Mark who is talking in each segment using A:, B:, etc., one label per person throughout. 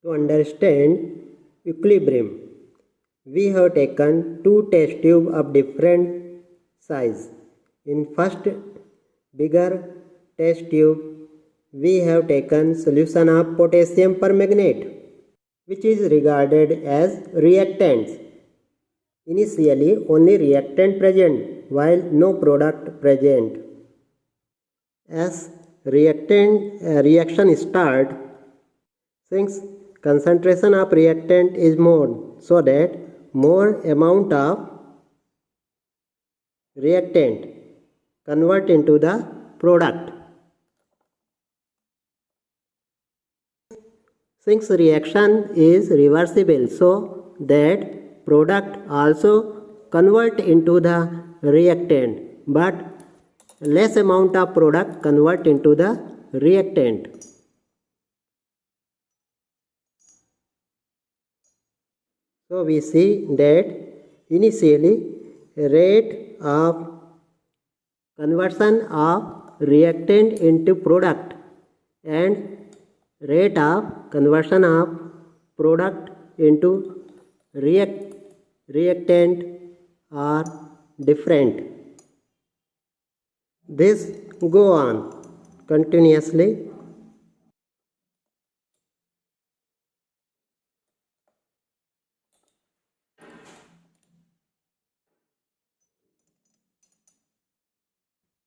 A: To understand equilibrium, we have taken two test tubes of different size. In first bigger test tube, we have taken solution of potassium permanganate, which is regarded as reactants. Initially, only reactant present, while no product present. As reaction start, since concentration of reactant is more, so that more amount of reactant convert into the product. Since reaction is reversible, so that product also convert into the reactant, but less amount of product convert into the reactant. So we see that initially rate of conversion of reactant into product and rate of conversion of product into reactant are different. This go on continuously.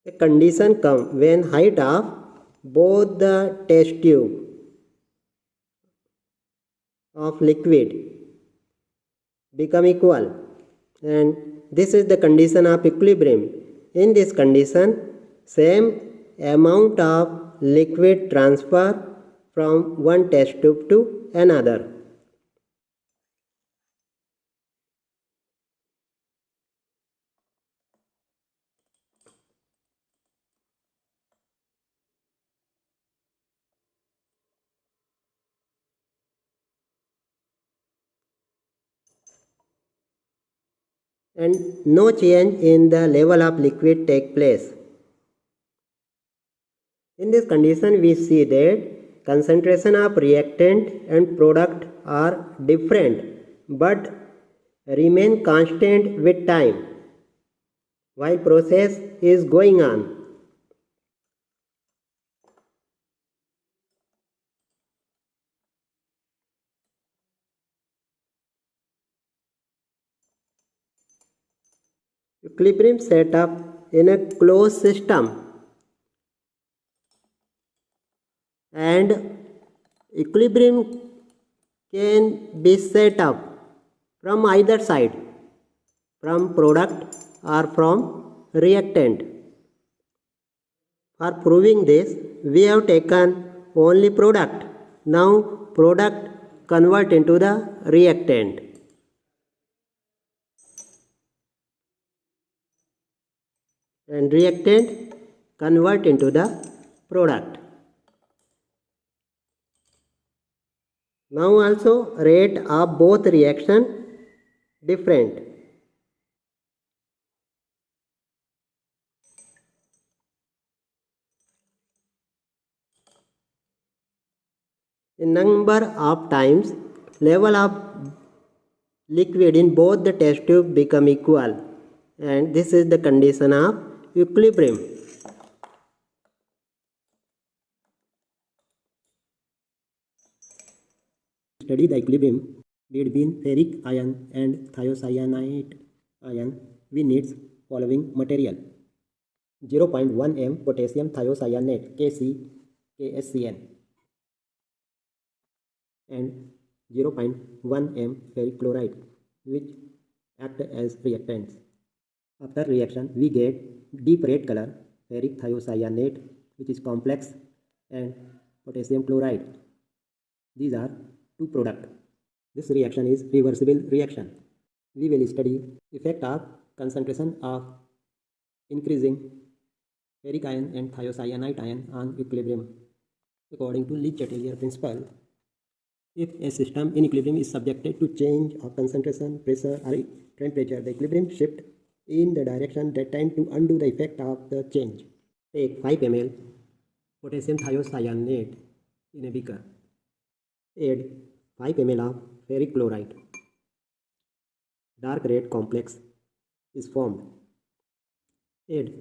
A: A condition comes when height of both the test tube of liquid become equal, and this is the condition of equilibrium. In this condition, same amount of liquid transfer from one test tube to another. And no change in the level of liquid take place. In this condition, we see that concentration of reactant and product are different but remain constant with time while process is going on. Equilibrium setup in a closed system, and equilibrium can be set up from either side, from product or from reactant. For proving this, we have taken only product. Now product convert into the reactant. And reactant convert into the product. Now also rate of both reaction different. In number of times, level of liquid in both the test tube become equal, and this is the condition of equilibrium. Study the equilibrium between ferric ion and thiocyanate ion. We need following material: 0.1 m potassium thiocyanate KCN and 0.1 m ferric chloride, which act as reactants. After reaction, we get deep red color ferric thiocyanate, which is complex, and potassium chloride. These are two products. This reaction is reversible reaction. We will study effect of concentration of increasing ferric ion and thiocyanate ion on equilibrium. According to Le-Chatelier principle, if a system in equilibrium is subjected to change of concentration, pressure, or temperature, the equilibrium shift in the direction that tend to undo the effect of the change. Take 5 ml potassium thiocyanate in a beaker. Add 5 ml of ferric chloride. Dark red complex is formed. Add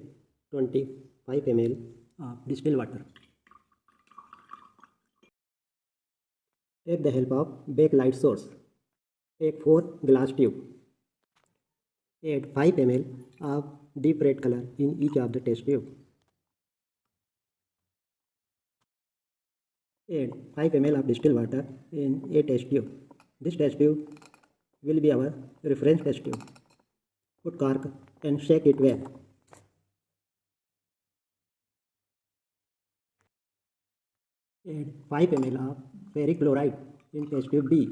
A: 25 ml of distilled water. Take the help of bakelite source. Take 4 glass tube. Add 5 ml of deep red color in each of the test tube. Add 5 ml of distilled water in a test tube. This test tube will be our reference test tube. Put cork and shake it well. Add 5 ml of ferric chloride in test tube B.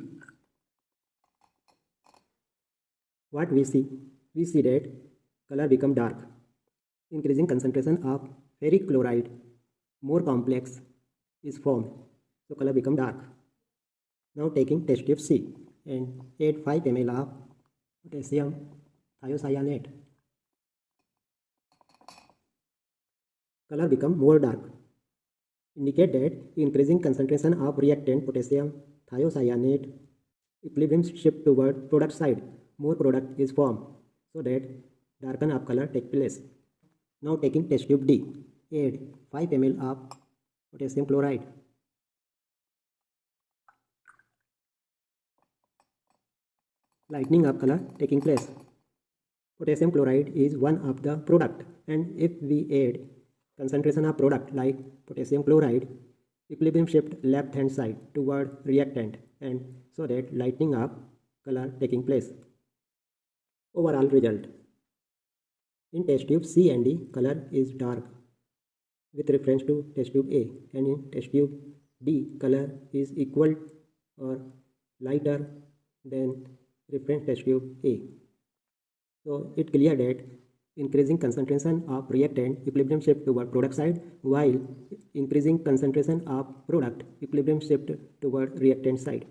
A: What we see? We see that color become dark. Increasing concentration of ferric chloride, more complex is formed, so color become dark. Now taking test tube C and add 5 ml of potassium thiocyanate. Color become more dark. Indicate that increasing concentration of reactant potassium thiocyanate, equilibrium shift toward product side, more product is formed, so that darken of color take place. Now taking test tube D, add 5 ml of potassium chloride. Lightening of color taking place. Potassium chloride is one of the product, and if we add concentration of product like potassium chloride, equilibrium shift left hand side toward reactant, and so that lightening of color taking place. Overall result. In test tube C and D, color is dark with reference to test tube A, and in test tube D, color is equal or lighter than reference test tube A. So it clear that increasing concentration of reactant, equilibrium shift toward product side, while increasing concentration of product, equilibrium shift toward reactant side.